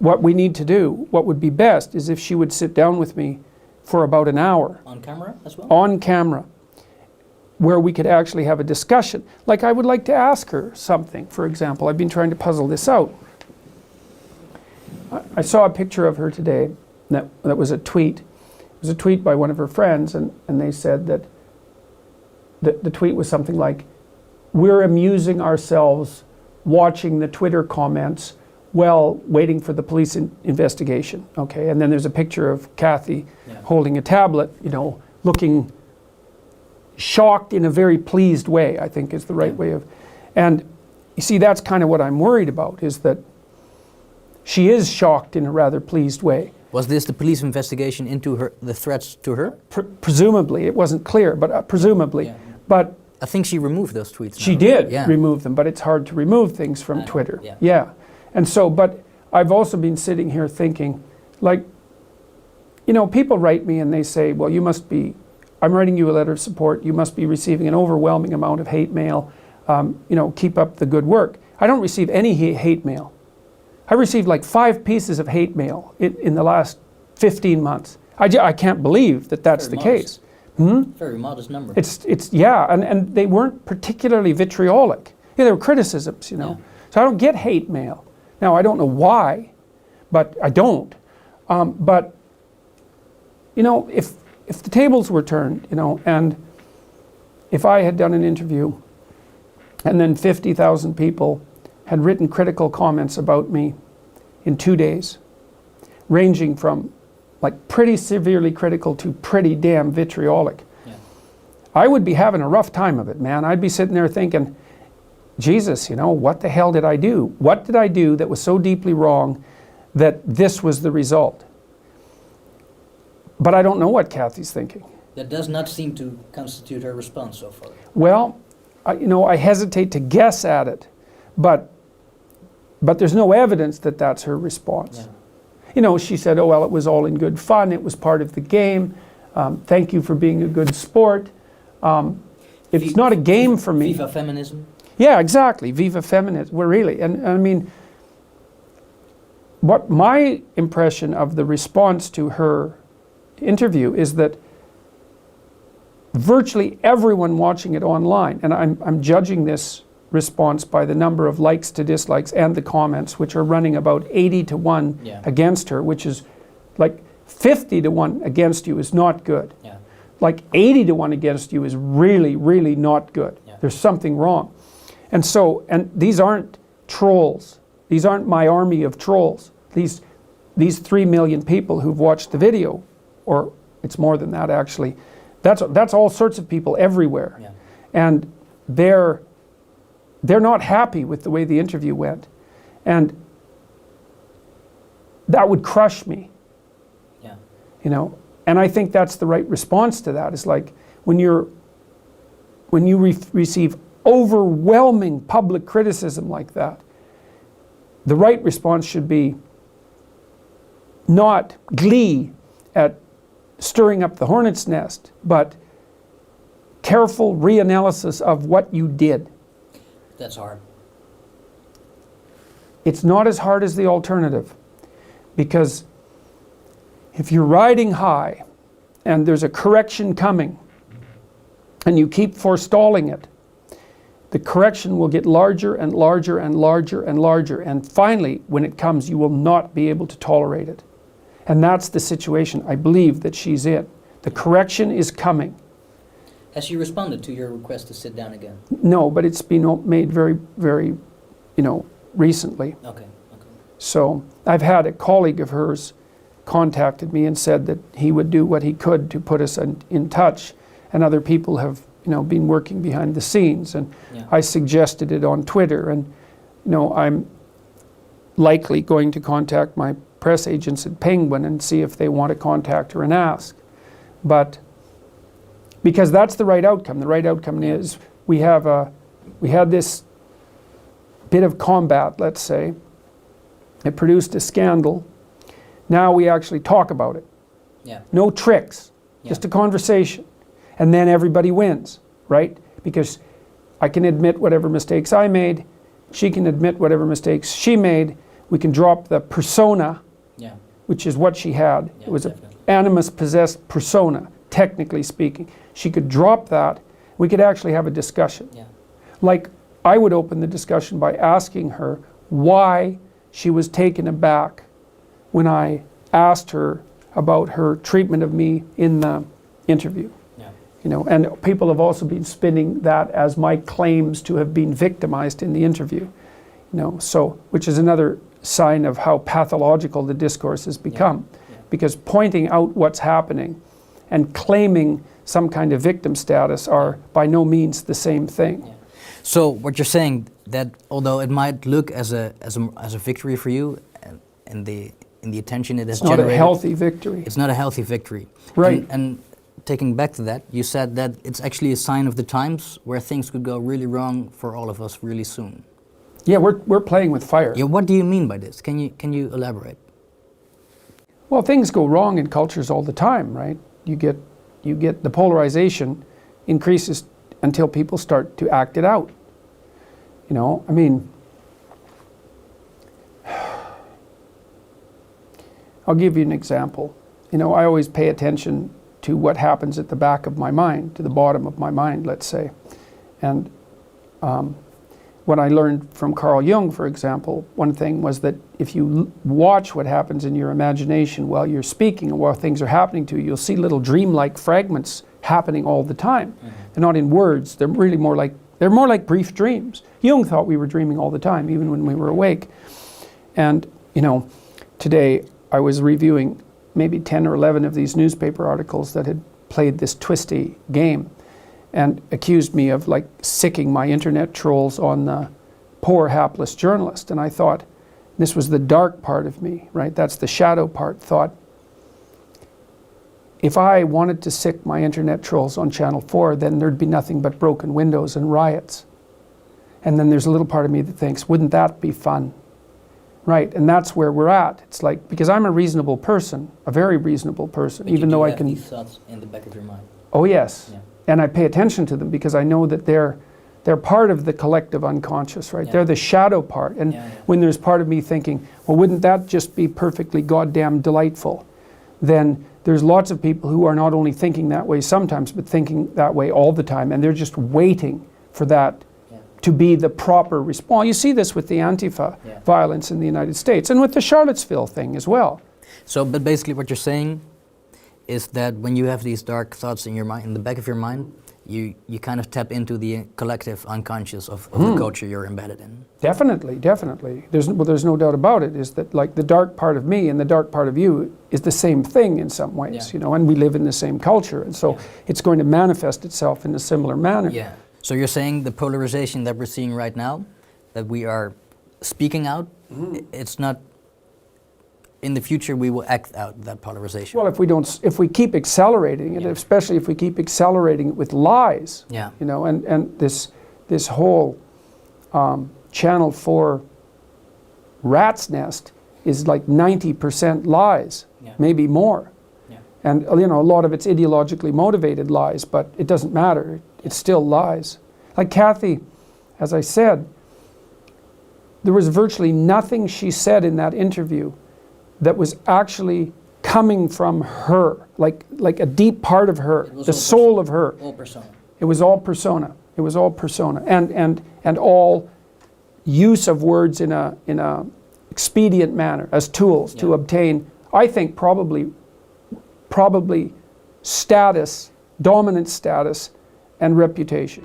what we need to do, what would be best, is if she would sit down with me for about an hour. On camera as well? On camera, where we could actually have a discussion. Like, I would like to ask her something, for example. I've been trying to puzzle this out. I saw a picture of her today that was a tweet. It was a tweet by one of her friends, and they said that the tweet was something like, "We're amusing ourselves watching the Twitter comments while waiting for the police investigation." Okay, and then there's a picture of Cathy holding a tablet, you know, looking shocked in a very pleased way, I think is the right way of. And you see, that's kind of what I'm worried about, is that she is shocked in a rather pleased way. Was this the police investigation into the threats to her? Presumably, it wasn't clear, but presumably. Yeah. But I think she removed those tweets. She did remove them, but it's hard to remove things from Twitter. Yeah. And so, but I've also been sitting here thinking, like, you know, people write me and they say, well, you must be, I'm writing you a letter of support, you must be receiving an overwhelming amount of hate mail, you know, keep up the good work. I don't receive any hate mail. I received like 5 pieces of hate mail in the last 15 months. I can't believe that that's the case. Very modest number. And they weren't particularly vitriolic. Yeah, they were criticisms, you know. So I don't get hate mail. Now, I don't know why, but I don't. But, you know, if the tables were turned, you know, and if I had done an interview and then 50,000 people had written critical comments about me in 2 days, ranging from like pretty severely critical to pretty damn vitriolic, I would be having a rough time of it, man. I'd be sitting there thinking, Jesus, you know, what the hell did I do? What did I do that was so deeply wrong that this was the result? But I don't know what Cathy's thinking. That does not seem to constitute her response so far. Well, you know, I hesitate to guess at it, but there's no evidence that that's her response. Yeah. You know, she said, oh, well, it was all in good fun. It was part of the game. Thank you for being a good sport. It's not a game for me. Viva feminism? Yeah, exactly. Viva feminism. We're really, and I mean, what my impression of the response to her interview is that virtually everyone watching it online, and I'm judging this response by the number of likes to dislikes and the comments, which are running about 80 to 1 against her, which is like 50 to 1 against you is not good. Yeah. Like 80 to 1 against you is really, really not good. Yeah. There's something wrong. And so, and these aren't trolls. These aren't my army of trolls. These 3 million people who've watched the video, or it's more than that actually, that's all sorts of people everywhere. Yeah. And they're not happy with the way the interview went. And that would crush me. Yeah. You know, and I think that's the right response to that. Is like when you receive overwhelming public criticism like that, the right response should be not glee at stirring up the hornet's nest, but careful reanalysis of what you did. That's hard. It's not as hard as the alternative, because if you're riding high and there's a correction coming and you keep forestalling it, the correction will get larger and larger and larger and larger, and finally, when it comes, you will not be able to tolerate it. And that's the situation I believe that she's in. The correction is coming. Has she responded to your request to sit down again? No, but it's been made very, very, you know, recently. Okay. So I've had a colleague of hers contacted me and said that he would do what he could to put us in touch, and other people have, you know, been working behind the scenes, and I suggested it on Twitter, and, you know, I'm likely going to contact my press agents at Penguin and see if they want to contact her and ask. But because that's the right outcome. The right outcome is we had this bit of combat, let's say. It produced a scandal. Now we actually talk about it. Yeah. No tricks, just a conversation. And then everybody wins, right? Because I can admit whatever mistakes I made, she can admit whatever mistakes she made. We can drop the persona, Yeah. which is what she had. Yeah, It was an definitely. animus-possessed persona, technically speaking. She could drop that. We could actually have a discussion. Yeah. Like, I would open the discussion by asking her why she was taken aback when I asked her about her treatment of me in the interview. Yeah. You know, and people have also been spinning that as my claims to have been victimized in the interview. You know, so, which is another sign of how pathological the discourse has become. Yeah. Because pointing out what's happening and claiming some kind of victim status are by no means the same thing. Yeah. So what you're saying, that although it might look as a victory for you, and the attention it has It's not a generated, healthy victory. it's not a healthy victory. Right. And taking back to that, you said that it's actually a sign of the times where things could go really wrong for all of us really soon. Yeah, we're playing with fire. Yeah, what do you mean by this? Can you elaborate? Well, things go wrong in cultures all the time, right? You get the polarization increases until people start to act it out. You know, I mean, I'll give you an example. You know, I always pay attention to what happens at the back of my mind, to the bottom of my mind, let's say. And what I learned from Carl Jung, for example, one thing was that if you watch what happens in your imagination while you're speaking and while things are happening to you, you'll see little dreamlike fragments happening all the time. Mm-hmm. They're not in words, they're really more like brief dreams. Jung thought we were dreaming all the time, even when we were awake. And, you know, today I was reviewing maybe 10 or 11 of these newspaper articles that had played this twisty game and accused me of like sicking my internet trolls on the poor hapless journalist. And I thought, this was the dark part of me, right? That's the shadow part. Thought, if I wanted to sick my internet trolls on Channel 4, then there'd be nothing but broken windows and riots. And then there's a little part of me that thinks, wouldn't that be fun? Right, and that's where we're at. It's like, because I'm a reasonable person, a very reasonable person, But even you though do I have can... these thoughts in the back of your mind. Oh yes, Yeah. and I pay attention to them because I know that they're part of the collective unconscious, right? Yeah. They're the shadow part. And Yeah, yeah. when there's part of me thinking, well, wouldn't that just be perfectly goddamn delightful? Then there's lots of people who are not only thinking that way sometimes, but thinking that way all the time. And they're just waiting for that Yeah. to be the proper response. You see this with the Antifa Yeah. violence in the United States and with the Charlottesville thing as well. So, but basically what you're saying is that when you have these dark thoughts in your mind, in the back of your mind, you kind of tap into the collective unconscious of the culture you're embedded in. Definitely, definitely. There's no doubt about it, is that like the dark part of me and the dark part of you is the same thing in some ways, Yeah. you know, and we live in the same culture. And so Yeah. it's going to manifest itself in a similar manner. Yeah. So you're saying the polarization that we're seeing right now, that we are speaking out, it's not, in the future we will act out that polarization. Well, if we keep accelerating it, Yeah. especially if we keep accelerating it with lies, Yeah. you know, and this whole Channel 4 rat's nest is like 90% lies, Yeah. maybe more. Yeah. And you know, a lot of it's ideologically motivated lies, but it doesn't matter. It's still lies. Like Cathy, as I said, there was virtually nothing she said in that interview that was actually coming from her, like a deep part of her, It was the all soul of her. All persona. It was all persona. It was all persona, and all use of words in a expedient manner as tools to Yeah. obtain, I think, probably status, dominant status, and reputation.